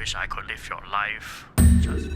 wish I could live your life. Just.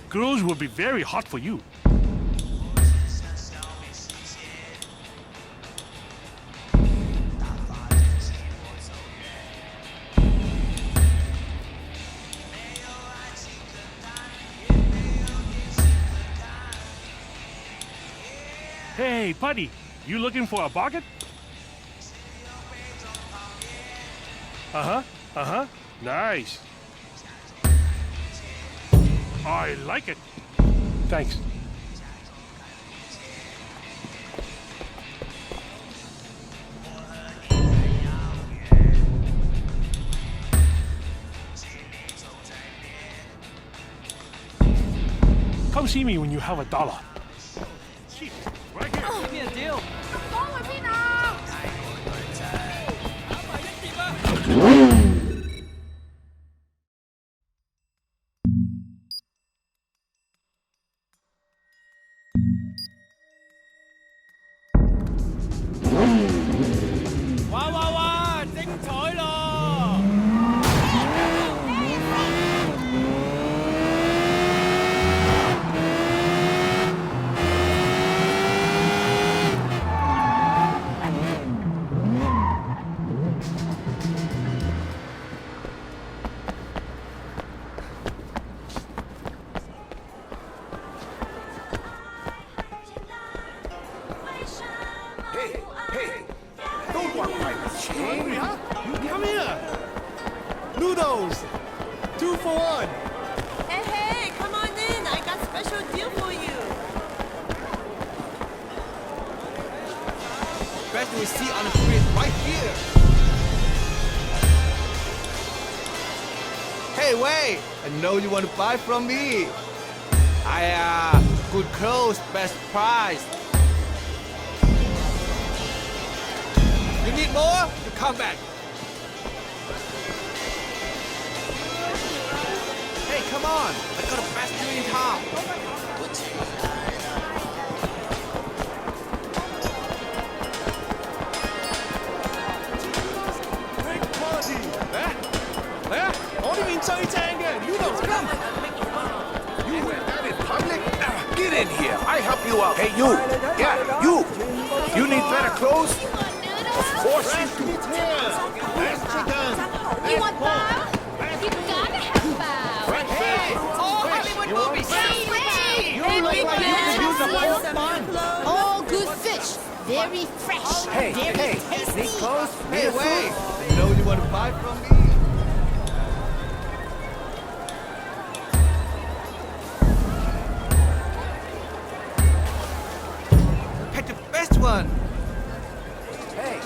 Girls will be very hot for you. Hey, buddy, you looking for a bucket? Nice. I like it. Thanks. Come see me when you have $1. Cheap, right here. Give me a deal. 講去邊啊？ 哇哇哇！精彩咯！ Hey, don't walk by the chain. Come here! Noodles! 2 for 1! Hey, come on in. I got special deal for you. Best receipt on the street right here! Hey, wait! I know you want to buy from me. Good clothes, best price. You need more? You come back. Hey, come on. I got the best deal in town. Big quality. 嚟啊！我呢邊最正嘅 noodles come. You wear that in public? Get in here. I help you out. Hey, you. Yeah, you. You need better clothes? Of course you do. You want bao? You gotta have bao. Hey, Oh, Hollywood movies. Hey, all good fish. Very fresh. Hey, very hey, tasty. need clothes? Hey, Need a wait. suit? I know you want to buy from me. Pick the best one. Hey,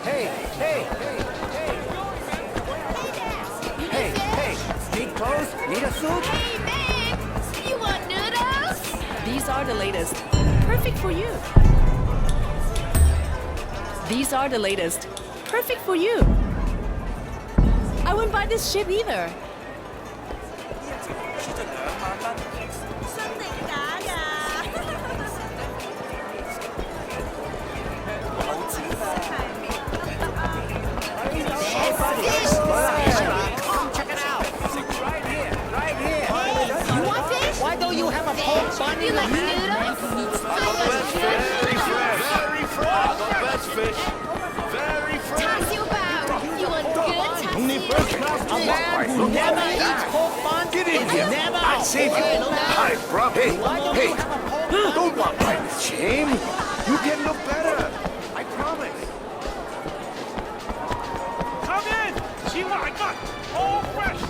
hey, hey, hey, hey. Hey, hey, need clothes? Need a suit? Hey, man. You want noodles? These are the latest. Perfect for you. These are the latest. Perfect for you. I wouldn't buy this shit either. You want fish? Why don't you have a pork bun You in like the noodles? Very fresh. The best fish. Very fresh. Tassie bao. You want good Only tassie? first class. A man who never eats pork bun Get in is here. never I'll save you. Hey, look out. Hi, bro. Hey, Why don't hey. you have a pork Don't walk by the chain. You can look better. I promise. Come in! See what I got! All fresh!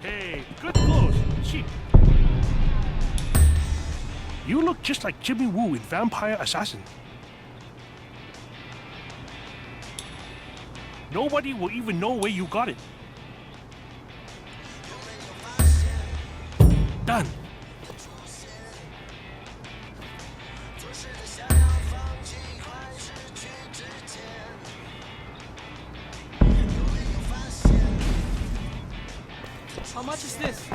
Hey, good clothes. Cheap. You look just like Jimmy Woo in Vampire Assassin. Nobody will even know where you got it. Done. How much is this?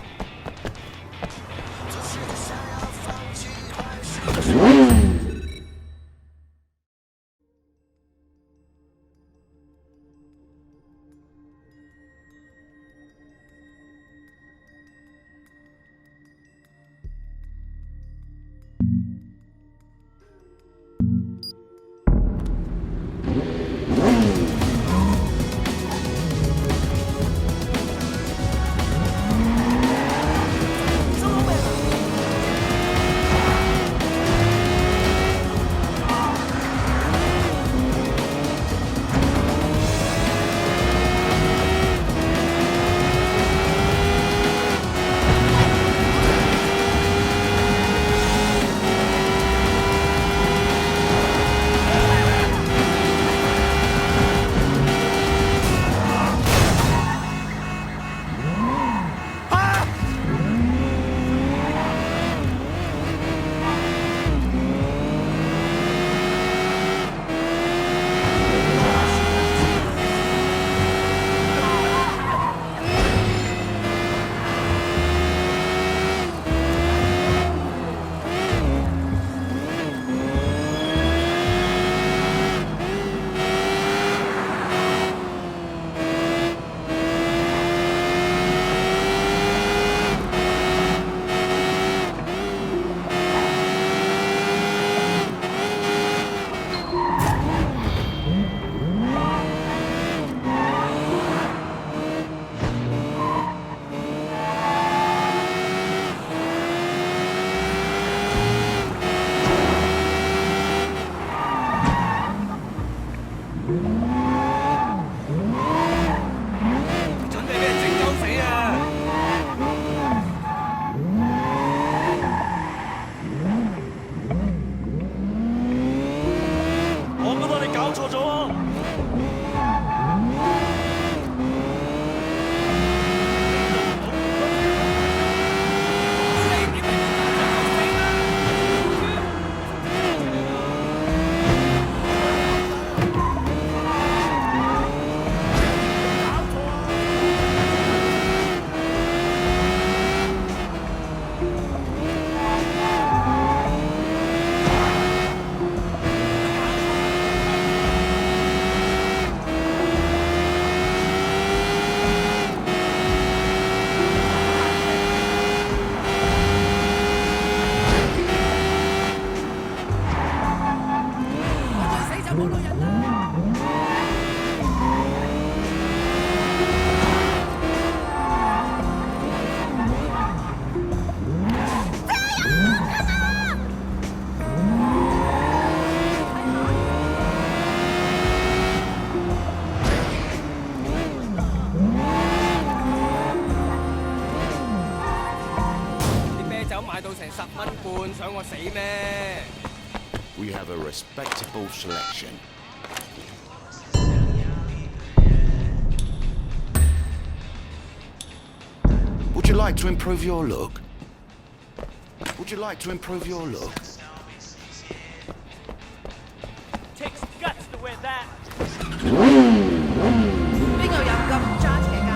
半，想我死咩？ We have a respectable selection. Would you like to improve your look? Would you like to improve your look? Takes guts to wear that. 邊個有咁揸車㗎？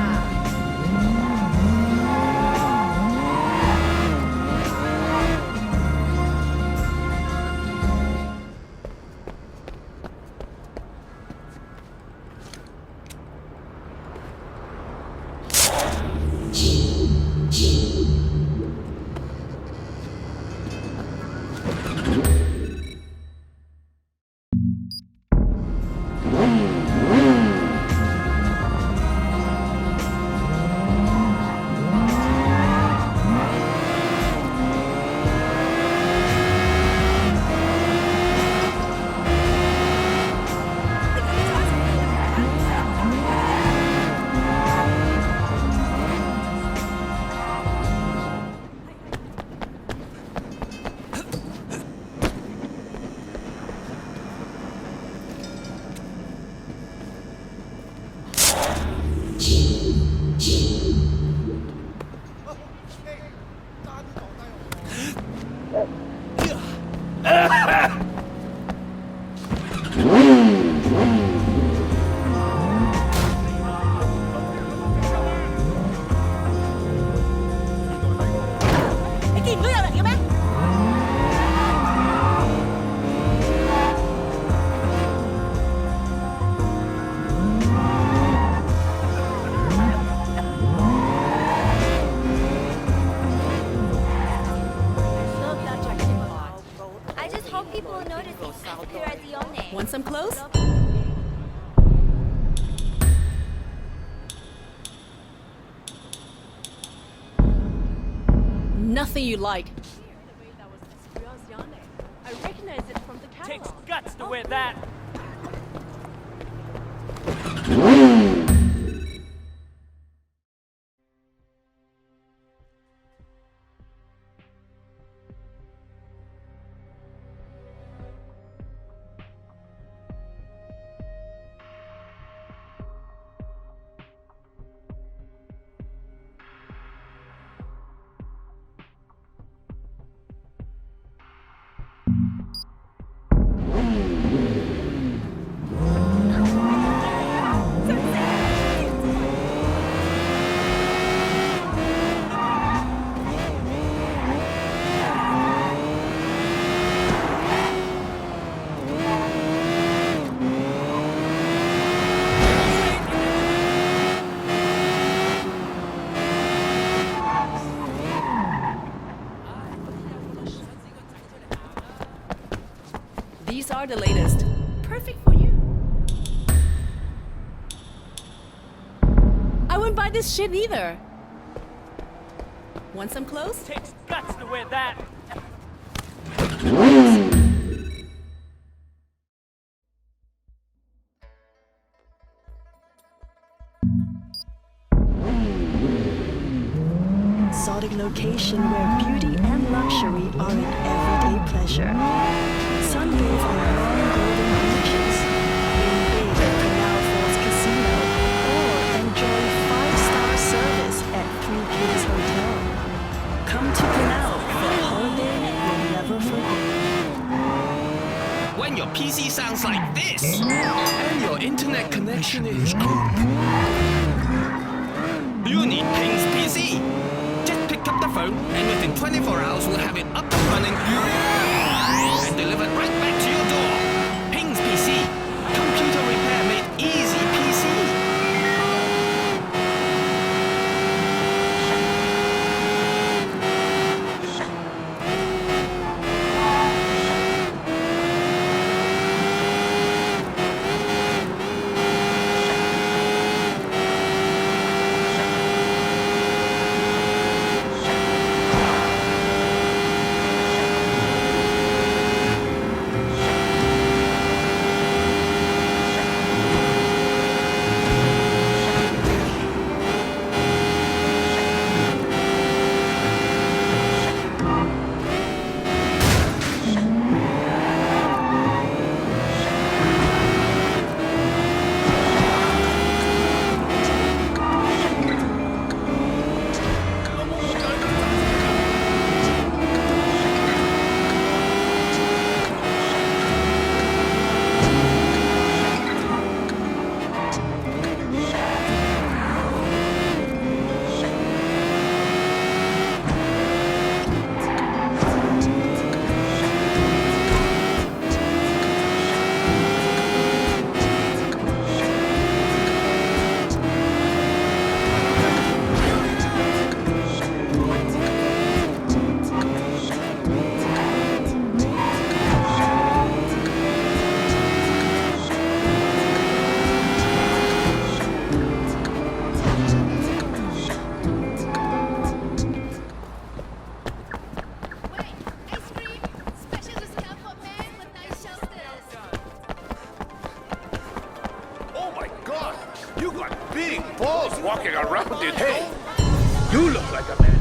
你見唔到有人嘅咩？ I just hope people will notice if you're at the only. Want some clothes? Nothing you like. I recognize it from the camera. Takes guts to wear that. These are the latest. Perfect for you. I wouldn't buy this shit either. Want some clothes? Takes guts to wear that. Exotic location where beauty and luxury are an everyday pleasure. Sunbathe on long golden beaches, win big at Canal Falls Casino, or enjoy 5-star service at Three Kings Hotel. Come to Canal for a holiday you'll never forget. When your PC sounds like this, and your internet connection is you need Ping's PC. Just pick up the phone, and within 24 hours we'll have it up and running and delivered right back to your door. Ping's PC. Computer repair made easy PC. balls walking around it. Hey, you look like a man.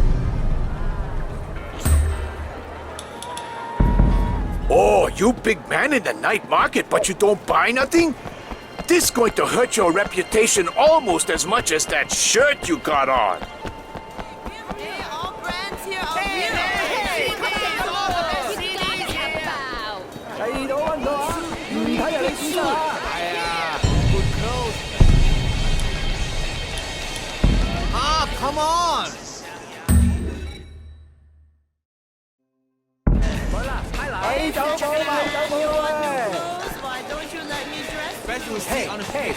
Oh, you big man in the night market, but you don't buy nothing? This going to hurt your reputation almost as much as that shirt you got on. All brands here are real. Ah, come on! Hey, hey,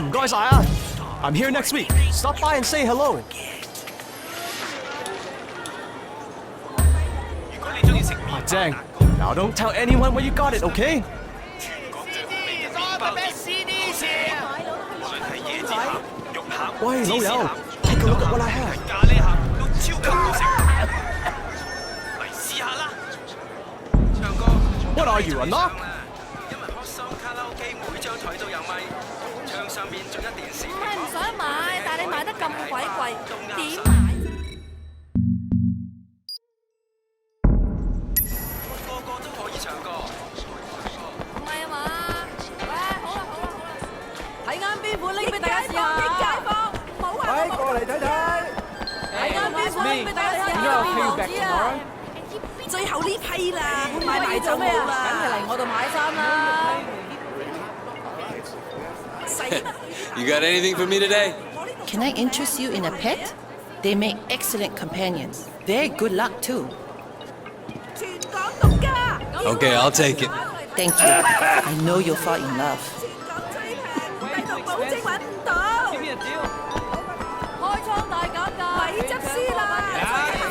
唔該晒啊 I'm here next week. Stop by and say hello. Dang. Now don't tell anyone where you got it, okay? Wait, 老友 take a look at what I have. What are you, a knock? 唔係唔想買，但係你賣得咁鬼貴，點買啫？唔係啊嘛？喂，好啦，睇啱邊款拎俾大家試下。街坊，唔好話我過嚟睇睇。睇啱邊款拎俾大家試下。最後呢批啦，買埋就冇啦。梗係嚟我度買衫啦。 You got anything for me today? Can I interest you in a pet? They make excellent companions. They're good luck too. Okay, I'll take it. Thank you. I know you'll fall in love. 開倉大減價，咪執輸啦！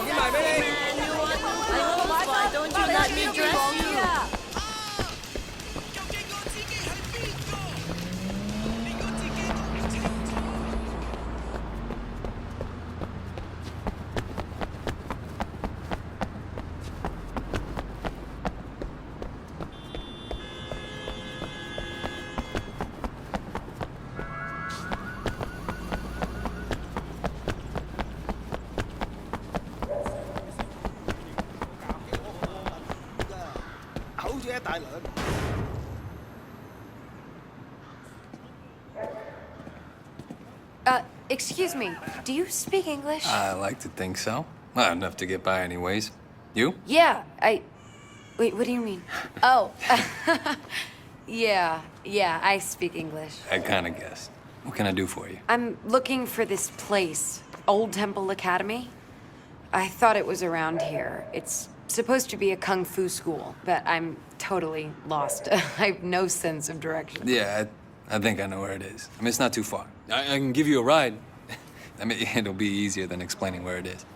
已經賣俾你。嚟我度買衫，幫你喺邊度望住啊！ Excuse me, do you speak English? I like to think so. Well, enough to get by anyways. You? Yeah, Wait, what do you mean? Oh, yeah, I speak English. I kind of guessed. What can I do for you? I'm looking for this place, Old Temple Academy. I thought it was around here. It's supposed to be a kung fu school, but I'm totally lost. I have no sense of direction. Yeah, I think I know where it is. I mean, it's not too far. I can give you a ride. I mean, it'll be easier than explaining where it is.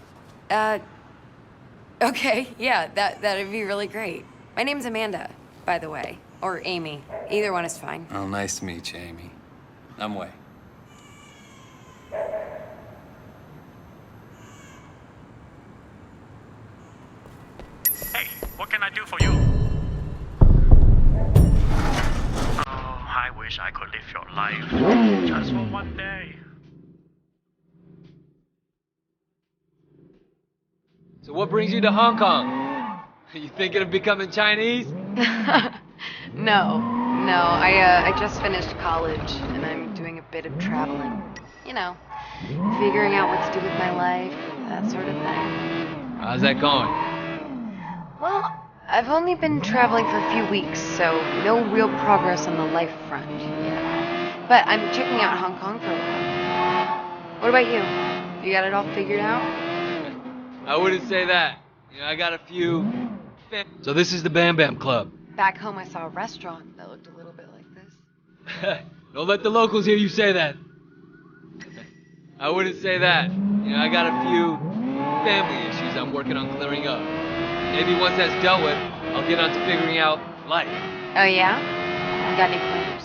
Okay, yeah, that'd be really great. My name's Amanda, by the way. Or Amy. Either one is fine. Oh, nice to meet you, Amy. I'm Wei. Hey, what can I do for you? Oh, I wish I could live your life just for one day. So what brings you to Hong Kong? Are you thinking of becoming Chinese? No. I just finished college, and I'm doing a bit of traveling. You know, figuring out what to do with my life, that sort of thing. How's that going? Well, I've only been traveling for a few weeks, so no real progress on the life front yet. But I'm checking out Hong Kong for a while. What about you? You got it all figured out? I wouldn't say that. You know, I got a few... So this is the Bam Bam Club. Back home I saw a restaurant that looked a little bit like this. Don't let the locals hear you say that. I wouldn't say that. You know, I got a few family issues I'm working on clearing up. Maybe once that's dealt with, I'll get on to figuring out life. Oh yeah? You got any plans?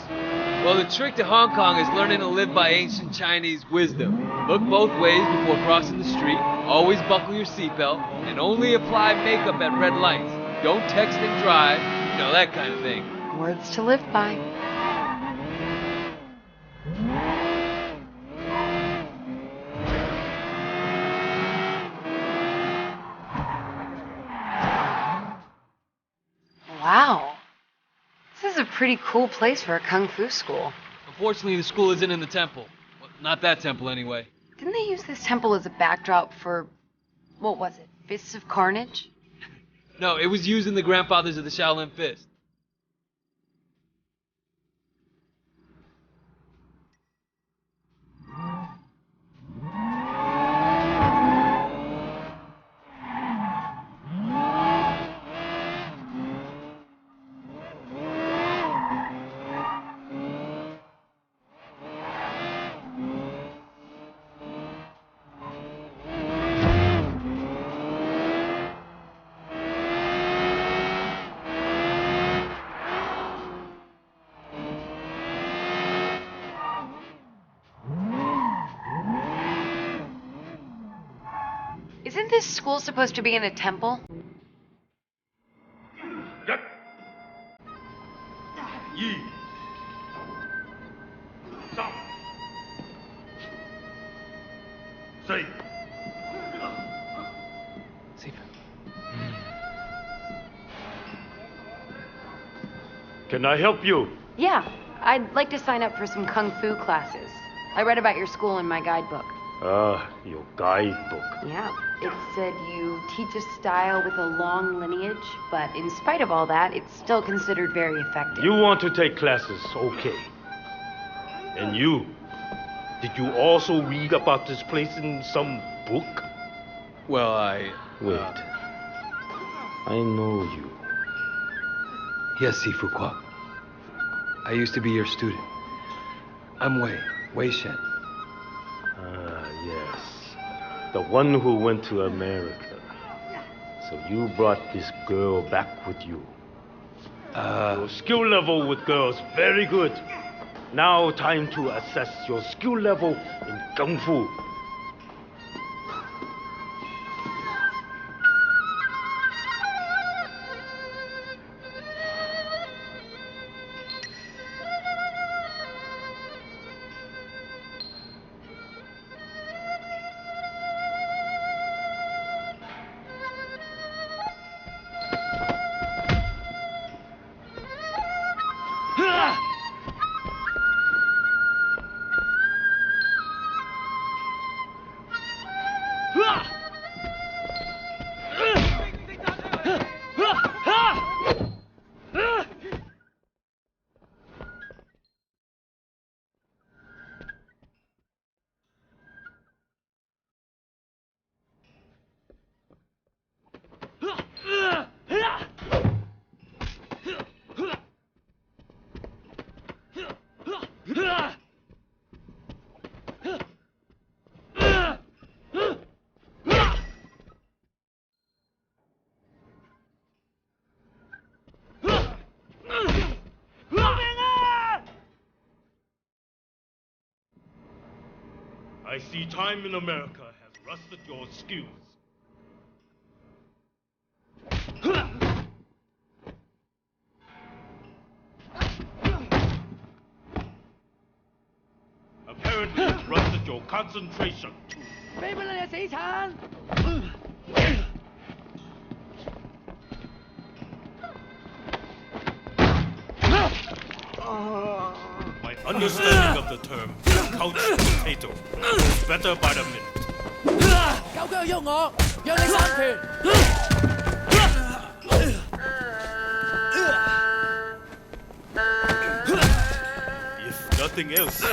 Well, the trick to Hong Kong is learning to live by ancient Chinese wisdom. Look both ways before crossing the street, always buckle your seatbelt, and only apply makeup at red lights. Don't text and drive, you know, that kind of thing. Words to live by. Wow. This is a pretty cool place for a kung fu school. Unfortunately, the school isn't in the temple. Well, not that temple, anyway. Didn't they use this temple as a backdrop for, what was it, Fists of Carnage? No, it was used in the Grandfathers of the Shaolin Fist. Isn't this school supposed to be in a temple? Can I help you? Yeah, I'd like to sign up for some kung fu classes. I read about your school in my guidebook. Your guidebook. Yeah, it said you teach a style with a long lineage, but in spite of all that, it's still considered very effective. You want to take classes, okay. And you? Did you also read about this place in some book? Well, Wait. I know you. Yes, Sifu Kwa. I used to be your student. I'm Wei Shen. Yes. The one who went to America. So you brought this girl back with you. Your skill level with girls, very good. Now time to assess your skill level in Kung Fu. I see time in America has rusted your skills. Apparently it's rusted your concentration too. 飛俾你啊，死殘！ My understanding of the term couch potato is better by the minute. 狗腳喐我，讓你三拳！ If nothing else,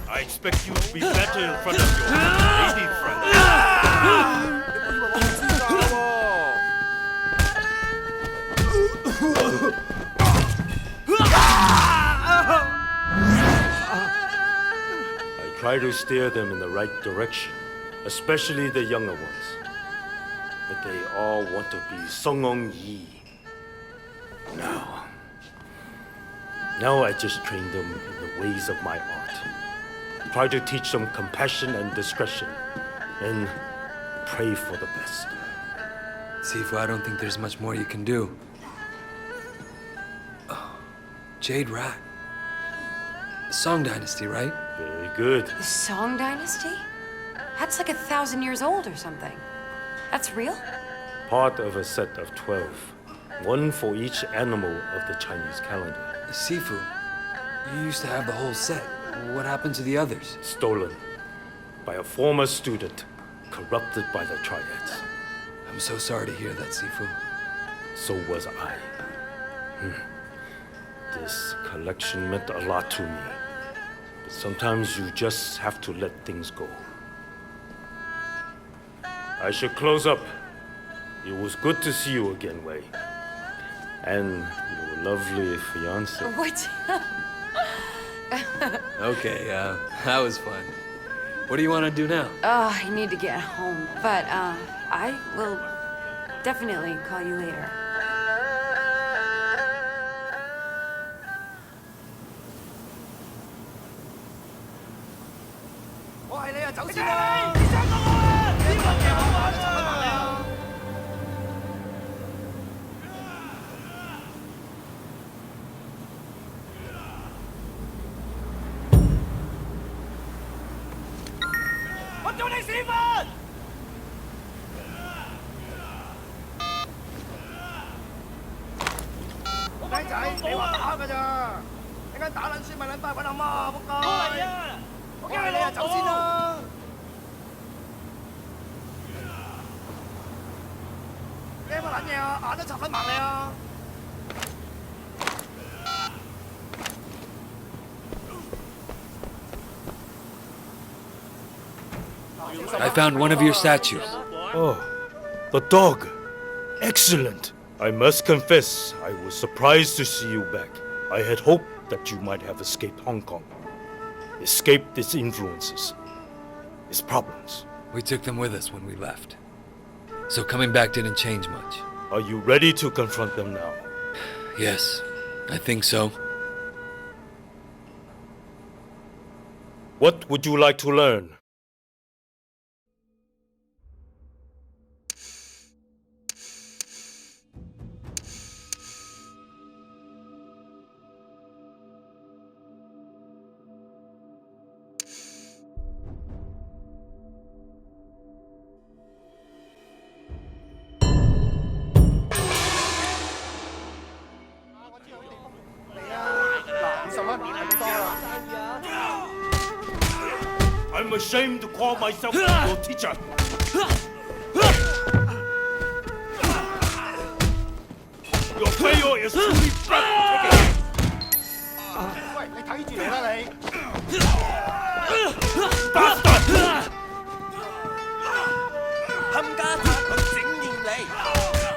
I expect you to be better in front of your lady friend. I try to steer them in the right direction, especially the younger ones. but they all want to be Song Yi. Now I just train them in the ways of my art. Try to teach them compassion and discretion, and pray for the best. Sifu, I don't think there's much more you can do. Oh, Jade Rat. The Song Dynasty, right? Very good. The Song Dynasty? That's like 1,000 years old or something. That's real? Part of a set of 12. One for each animal of the Chinese calendar. Sifu, you used to have the whole set. What happened to the others? Stolen by a former student, corrupted by the Triads. I'm so sorry to hear that, Sifu. So was I. This collection meant a lot to me. But sometimes you just have to let things go. I should close up. It was good to see you again, Wei. And your lovely fiancé. What? Okay, that was fun. What do you want to do now? I need to get home, but I will definitely call you later. I found one of your statues. Oh, the dog. Excellent. I must confess, I was surprised to see you back. I had hoped that you might have escaped Hong Kong. Escaped its influences, its problems. We took them with us when we left. So coming back didn't change much. Are you ready to confront them now? Yes, I think so. What would you like to learn? I'm ashamed to call myself your teacher. Your failure is truly breathtaking. Bastard!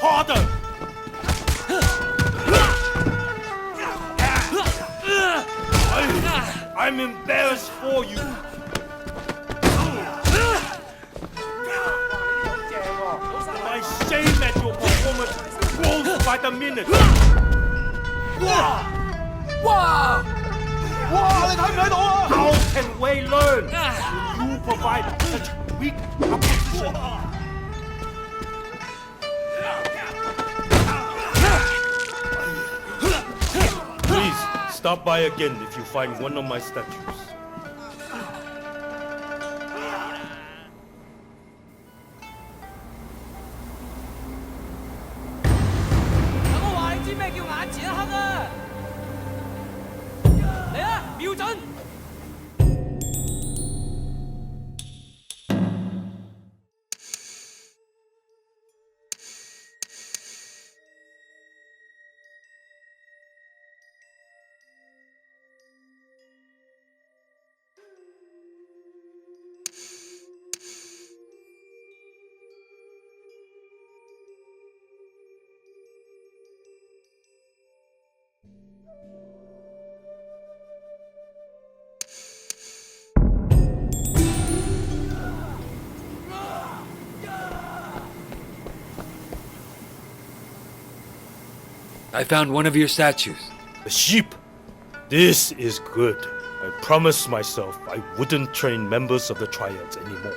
Harder! I'm embarrassed for you. My shame at your performance grows by the minute. How can Wei learn when you provide such weak opposition? Please, stop by again if you find one of my statues. I found one of your statues. The sheep. This is good. I promised myself I wouldn't train members of the Triads anymore.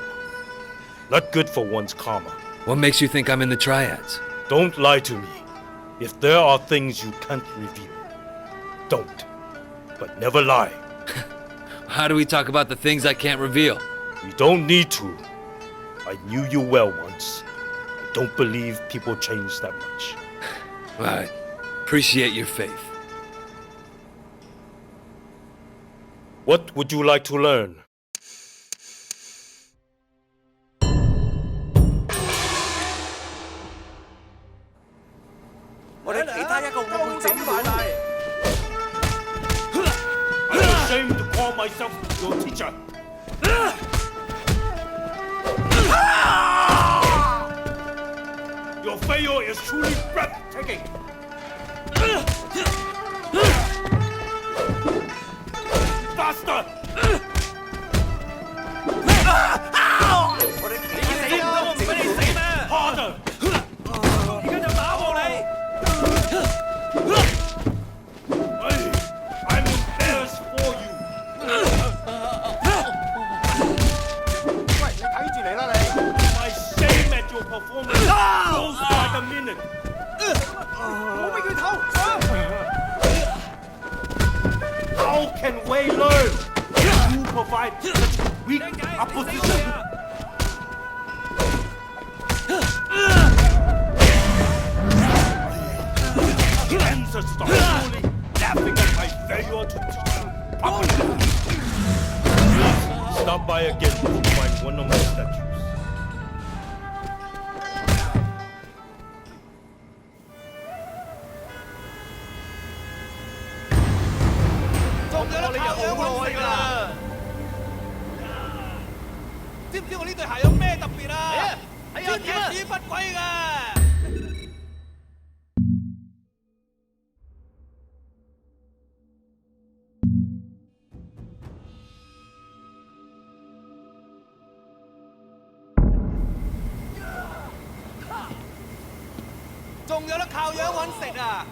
Not good for one's karma. What makes you think I'm in the Triads? Don't lie to me. If there are things you can't reveal, don't. But never lie. How do we talk about the things I can't reveal? You don't need to. I knew you well once. I don't believe people change that much. I appreciate your faith. What would you like to learn? I'm ashamed to call myself your teacher. Your failure is truly breathtaking. Faster! Harder! I'm embarrassed for you. My shame at your performance grows by the minute. How can Wei learn? You provide such weak opposition. The ancestors start slowly laughing at my failure to teach you properly. Please stop by again to find one of my statues. 知唔知我呢對鞋有咩特別啊？係啊，鐵屎忽鬼㗎！仲有得靠樣揾食啊！